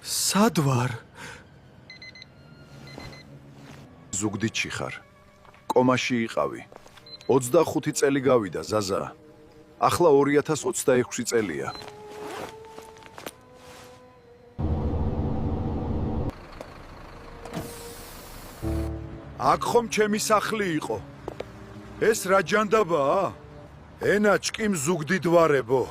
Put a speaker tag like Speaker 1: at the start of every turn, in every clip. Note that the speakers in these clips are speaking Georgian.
Speaker 1: სად ვარ?
Speaker 2: ზუგდიდში ხარ. კომაში იყავი. 25 წელი გავიდა, ზაზა. ახლა 2026 წელია. აქ ხომ ჩემი სახლი იყო. ეს რა ჯანდაბაა? ენა ჭკიმ ზუგდიდ ვარებო.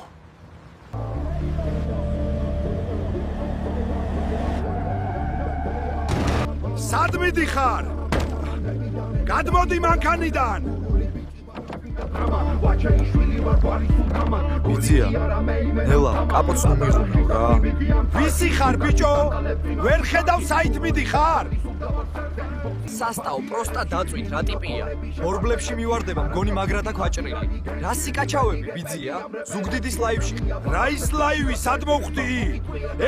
Speaker 2: სად მიდიხარ? გადმოდი მანქანიდან.
Speaker 1: ბიძია, ნელა, კაპოტს ნუ მიღუნავ რა.
Speaker 2: ვისი ხარ ბიჭო? ვერ ხედავ საით მიდიხარ?
Speaker 1: სასტაო პროსტა დაწვით რა ტიპია? ორბლებში მივარდება მგონი მაგრათა ქვაჭრილი. რა სიკაჩავები ბიძია? ზუგდიდის ლაივში.
Speaker 2: რა ის ლაივი სად მოხვდი?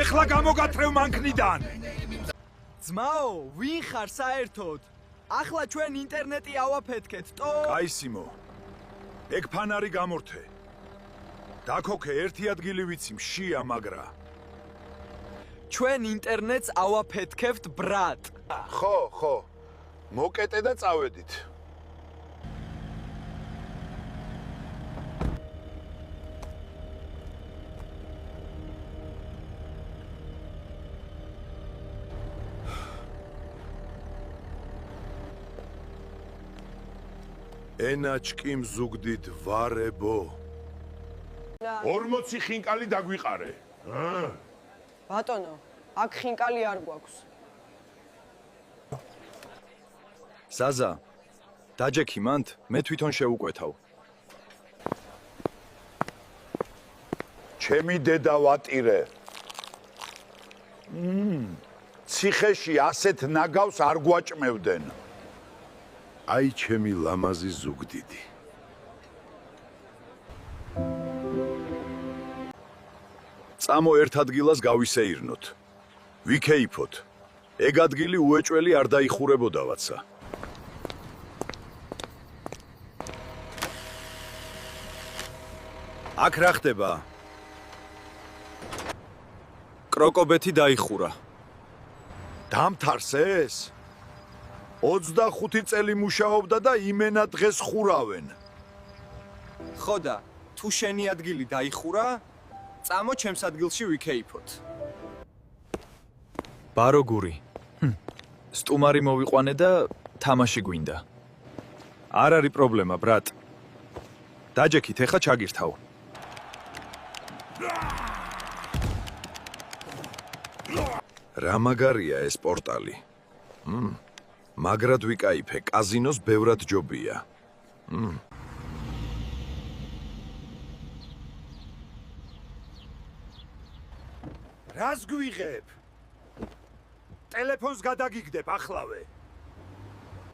Speaker 2: ეხლა გამოგათრევ მანქნიდან.
Speaker 1: ძმაო, ვინ ხარ საერთოდ? ახლა ჩვენ ინტერნეტი ავაფეთქეთ, ტო?
Speaker 2: აი სიმო. ეგ ფანარი გამორთე. დაქოქე ერთი ადგილი ვიცი მშია მაგრა.
Speaker 1: ჩვენ ინტერნეტს ავაფეთქებთ, ბრატ.
Speaker 2: ხო. მოკეტე და წავედით. ენაჭკიმ ზუგდიდ ვარებო.
Speaker 3: 40 ხინკალი დაგვიყარე.
Speaker 4: ბატონო, აქ ხინკალი არ გვაქვს.
Speaker 2: ზაზა, დაჯექი მანდ, მე თვითონ შევუკვეთავ. ჩემი დედა ვატირე. ციხეში ასეთ ნაგავს არ გვაჭმევდნენ. აი ჩემი ლამაზი ზუგდიდი. წამო ერთ ადგილას გავისეირნოთ. ვიქეიფოთ. ეგ ადგილი უეჭველი არ დაიხურებოდავაცა. აქ რა ხდება?
Speaker 1: კროკობეთი დაიხურა.
Speaker 2: დამთარს ეს? 25 წელი მუშაობდა და იმენა დღეს ხურავენ.
Speaker 1: ხო და თუ შენი ადგილი დაიხურა, წამო ჩემს ადგილში ვიქეიფოთ. ბაროგური. სტუმარი მოვიყვანე და თამაში გვინდა.
Speaker 2: არ არის პრობლემა, ბრატ. დაჯექით, ეხა ჩაგირთავ. რა მაგარია ეს პორტალი. მაგრად ვიკაიფე, კაზინოს ბევრად ჯობია. რას გვიღებ? ტელეფონს გადაგიგდებ ახლავე.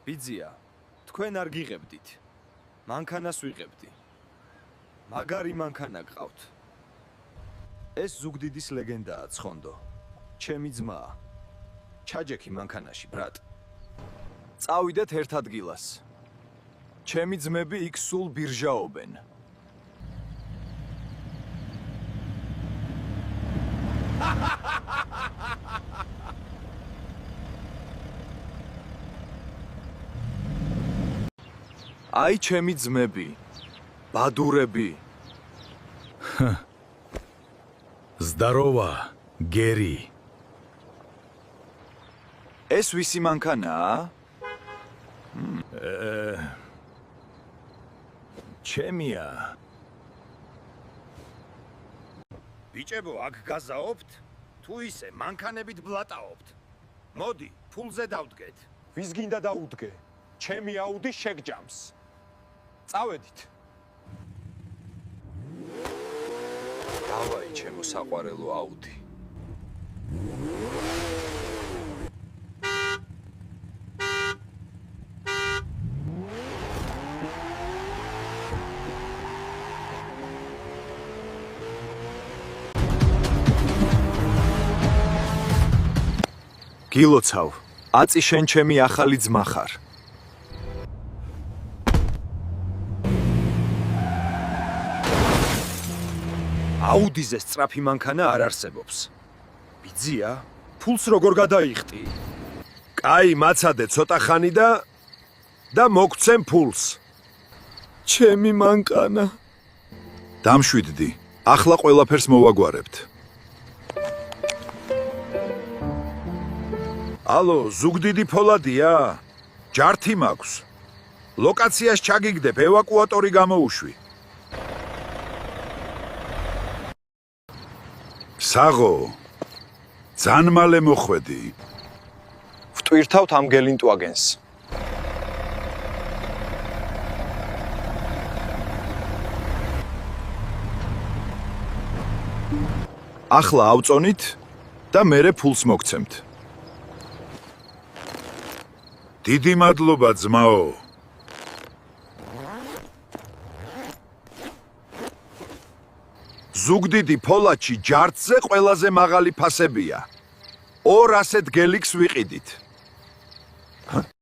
Speaker 1: ბიძია, თქვენ არ გიღებდით. მანქანას ვიღებდი. მაგარი მანქანა გყავთ. ეს ზუგდიდის ლეგენდაა, ცხონდო. ჩემი ძმაა. ჩაჯექი მანქანაში, ბრატ. წავიდეთ ერთ ადგილას. ჩემი ძმები იქ სულ ბირჟაობენ. აი ჩემი ძმები, ბადურები.
Speaker 2: ზდაროვა, გერი.
Speaker 1: ეს ვისი მანქანაა?
Speaker 2: ჩემია.
Speaker 3: ბიჭებო, აქ გაზაობთ? თუ ისე მანქანებით ბლატაობთ. მოდი, ფულზე დავდგეთ.
Speaker 5: ვის გინდა დაუდგე? ჩემი აუდი შეგჯამს. წავედით.
Speaker 1: დავაი ჩემო საყვარელო აუდი. გილოცავ, აწი შენ ჩემი ახალი ძმა ხარ. აუდიზე სწრაფი მანქანა არ არსებობს. ბიძია,
Speaker 2: ფულს როგორ გადაიხტი? კაი, მაცადე ცოტა ხანი და მოგცემ ფულს.
Speaker 1: ჩემი მანკანა.
Speaker 2: დამშვიდდი. ახლა ყველაფერს მოვაგვარებთ. ალო, ზუგდიდი ფოლადია? ჯართი მაქვს. ლოკაციას ჩაგიგდებ, ევაკუატორი გამოუშვი. საღო, ძალიან მალე მოხვედი.
Speaker 5: ვტვირთავთ ამ გელინტვაგენს.
Speaker 2: ახლა ავწონით და მერე ფულს მოგცემთ. დიდი მადლობა, ძმაო. ზუგდიდი ფოლადში ჯართზე ყველაზე მაღალი ფასებია. 200 გელიქს ვიყიდით.